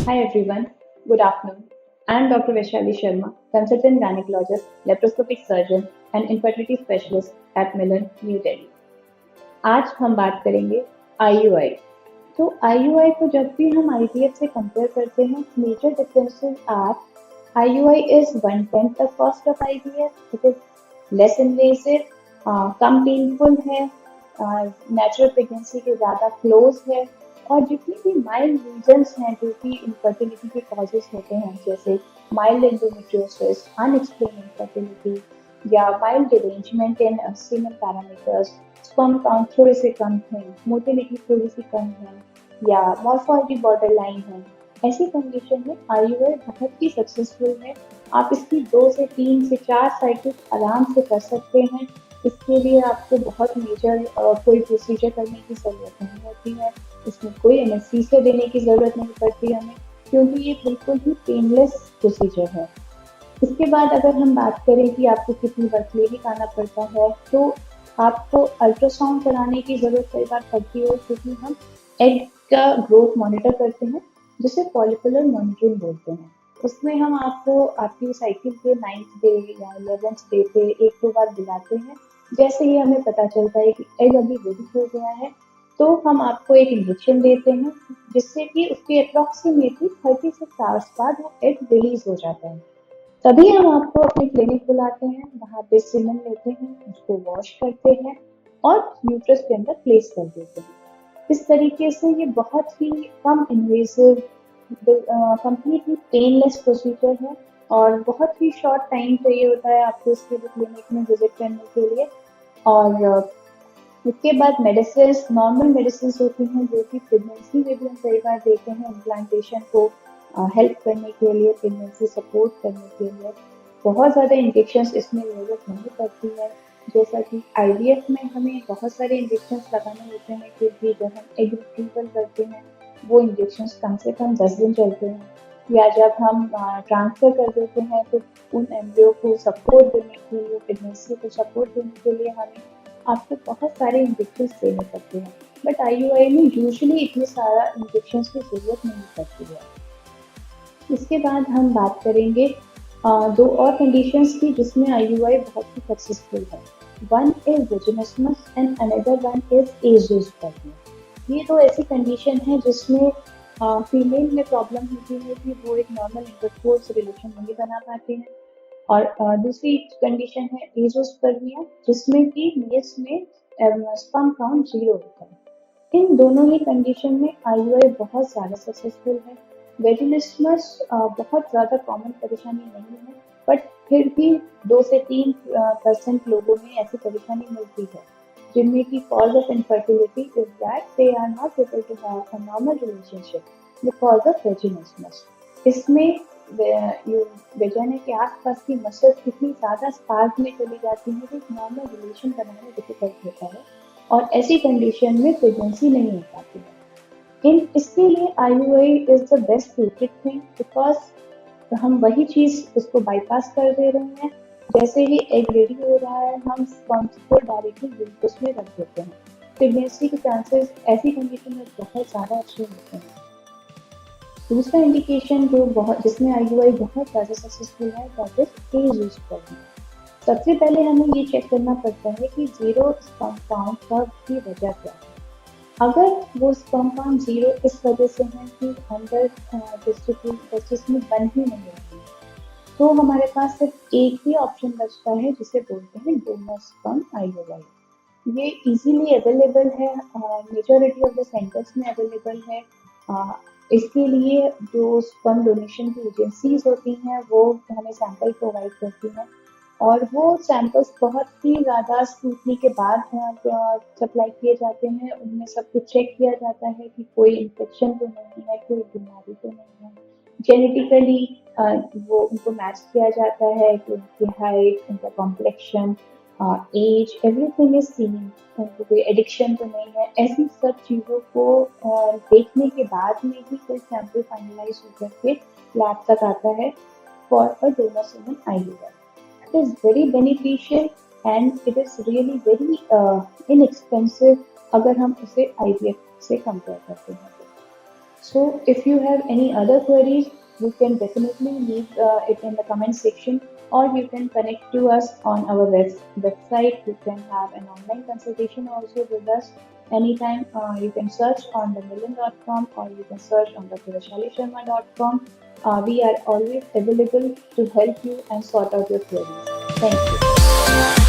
Hi everyone, good afternoon. I am Dr. Vaishali Sharma, consultant gynecologist, laparoscopic surgeon and infertility specialist at Milan, New Delhi. आज हम बात करेंगे IUI। तो IUI को जब भी हम IVF से कंपेयर करते हैं, major differences are IUI is 1/10 the cost of IVF. It is less invasive, come painful है, नेचुरल प्रेगनेंसी के ज़्यादा क्लोज है और जितनी भी माइल्ड रीजंस हैं जो कि इनफर्टिलिटी के कॉजेज होते हैं, जैसे माइल्ड एंडोमेट्रियोसिस, अनएक्सप्लेन्ड इनफर्टिलिटी या माइल्ड डिरेंजमेंट इन सीमेन पैरामीटर्स, स्पर्म काउंट थोड़े से कम है, मोटिलिटी थोड़ी सी कम है या मॉर्फोलॉजी बॉर्डर लाइन है, ऐसी कंडीशन में IUI बहुत ही सक्सेसफुल है। आप इसकी 2 से 3 से 4 साइकिल्स आराम से कर सकते हैं। इसके लिए आपको बहुत मेजर कोई प्रोसीजर करने की ज़रूरत नहीं होती है। इसमें कोई एनेस्थीसिया देने की ज़रूरत नहीं पड़ती हमें, क्योंकि ये बिल्कुल ही पेनलेस प्रोसीजर है। इसके बाद अगर हम बात करें कि आपको कितनी बार क्लिनिक आना पड़ता है, तो आपको अल्ट्रासाउंड कराने की ज़रूरत कई बार पड़ती है, क्योंकि हम एग का ग्रोथ मॉनिटर करते हैं, जिसे फॉलिकुलर मॉनिटरिंग बोलते हैं। उसमें हम आपको आपकी साइकिल के 9th डे या 11th डे पे 1-2 बार बुलाते हैं। जैसे ही हमें पता चलता है कि एग अभी रेडी हो गया है, तो हम आपको एक इंजेक्शन देते हैं, जिससे कि उसके अप्रॉक्सीमेटली 36 आवर्स बाद वो एग रिलीज हो जाता है। तभी हम आपको अपनी क्लिनिक बुलाते हैं, वहाँ पे सीमेन लेते हैं, उसको वॉश करते हैं और यूट्रस के अंदर प्लेस कर देते हैं। इस तरीके से ये बहुत ही कम इन्वेसिव, कंप्लीटली पेनलेस प्रोसीजर है और बहुत ही शॉर्ट टाइम चाहिए होता है आपको इसके लिए क्लिनिक में विजिट करने के लिए। और इसके बाद मेडिसिन, नॉर्मल मेडिसिन होती हैं जो कि प्रेगनेंसी में भी हम कई बार देते हैं, इम्प्लांटेशन को हेल्प करने के लिए, प्रेगनेंसी सपोर्ट करने के लिए। बहुत ज़्यादा इंजेक्शंस इसमें ज़रूरत नहीं पड़ती है। जैसा कि IVF में हमें बहुत सारे इंजेक्शंस लगाने होते हैं, क्योंकि जब हम एग रिट्रीवल करते हैं वो इंजेक्शंस कम से कम 10 दिन चलते हैं, या जब हम ट्रांसफ़र कर देते हैं तो उन एम्ब्रियो को सपोर्ट देने के लिए, प्रेगनेंसी को सपोर्ट देने के लिए हमें आपको बहुत सारे इंजेक्शंस देने पड़ते हैं। बट IUI में यूजुअली इतने सारा इंजेक्शंस की ज़रूरत नहीं पड़ती है। इसके बाद हम बात करेंगे 2 और कंडीशंस की जिसमें IUI बहुत ही सक्सेसफुल है। One is vaginismus and another one is azoospermia. ये 2 ऐसी कंडीशन है जिसमें फीमेल में प्रॉब्लम होती है कि वो एक नॉर्मल इंटरकोर्स रिलेशन नहीं बना पाते हैं, और दूसरी कंडीशन है एज़ोस्पर्मिया, जिसमें कि मेल्स में स्पर्म काउंट 0 होता है। इन दोनों ही कंडीशन में IUI बहुत ज़्यादा सक्सेसफुल है। वेजिनिस्मस बहुत ज़्यादा कॉमन परेशानी नहीं है, बट फिर भी 2 से 3% लोगों में ऐसी परेशानी मिलती है, जिनमें की cause of infertility is that they are not able to have a normal relationship because of vaginismus. इसमें वेजाइना के आसपास की मसल्स इतनी ज़्यादा स्पार्क में चली जाती है कि नॉर्मल रिलेशन बनाना डिफिकल्ट होता है, और ऐसी कंडीशन में प्रेगनेंसी नहीं हो पाती है। इसके लिए IUI is the best treated thing, because हम वही चीज़ उसको बाईपास कर दे रहे हैं। जैसे ही एग रेडी हो रहा है, हम स्पर्म को डायरेक्टली यूट्रस में रख देते हैं। प्रेगनेंसी के चांसेस ऐसी कंडीशन में बहुत ज़्यादा अच्छे होते हैं। दूसरा इंडिकेशन जिसमें IUI बहुत ज़्यादा सक्सेसफुल है, दैट इज एज़ोस्पर्मिया। सबसे पहले हमें ये चेक करना पड़ता है कि 0 स्पर्म काउंट की वजह क्या है। अगर वो स्पर्म काउंट 0 इस वजह से है कि अंदर टेस्टिस में बन ही नहीं रही है, तो हमारे पास सिर्फ एक ही ऑप्शन बचता है, जिसे बोलते हैं डोनर स्पर्म IUI। ये इजीली अवेलेबल है, मेजॉरिटी ऑफ द सेंटर्स में अवेलेबल है। इसके लिए जो स्पर्म डोनेशन की एजेंसीज होती हैं वो हमें सैंपल प्रोवाइड करती हैं, और वो सैंपल्स बहुत ही ज़्यादा स्क्रूटनी के बाद सप्लाई किए जाते हैं। उनमें सब कुछ चेक किया जाता है कि कोई इन्फेक्शन तो नहीं है, कोई बीमारी तो नहीं है। जेनेटिकली वो उनको मैच किया जाता है कि उनकी हाइट, उनका complexion, age, everything is seen, उनको कोई एडिक्शन तो नहीं है। ऐसी सब चीज़ों को देखने के बाद में ही कोई सैंपल फाइनलाइज होकर के लैब तक आता है for a donor semen IUI। It is very beneficial and it is really very inexpensive अगर हम उसे IVF से कंपेयर करते हैं। So if you have any other queries, you can definitely leave it in the comment section, or you can connect to us on our website. You can have an online consultation also with us anytime. You can search on the million.com, or you can search on the vaishalisharma.com. We are always available to help you and sort out your queries. Thank you.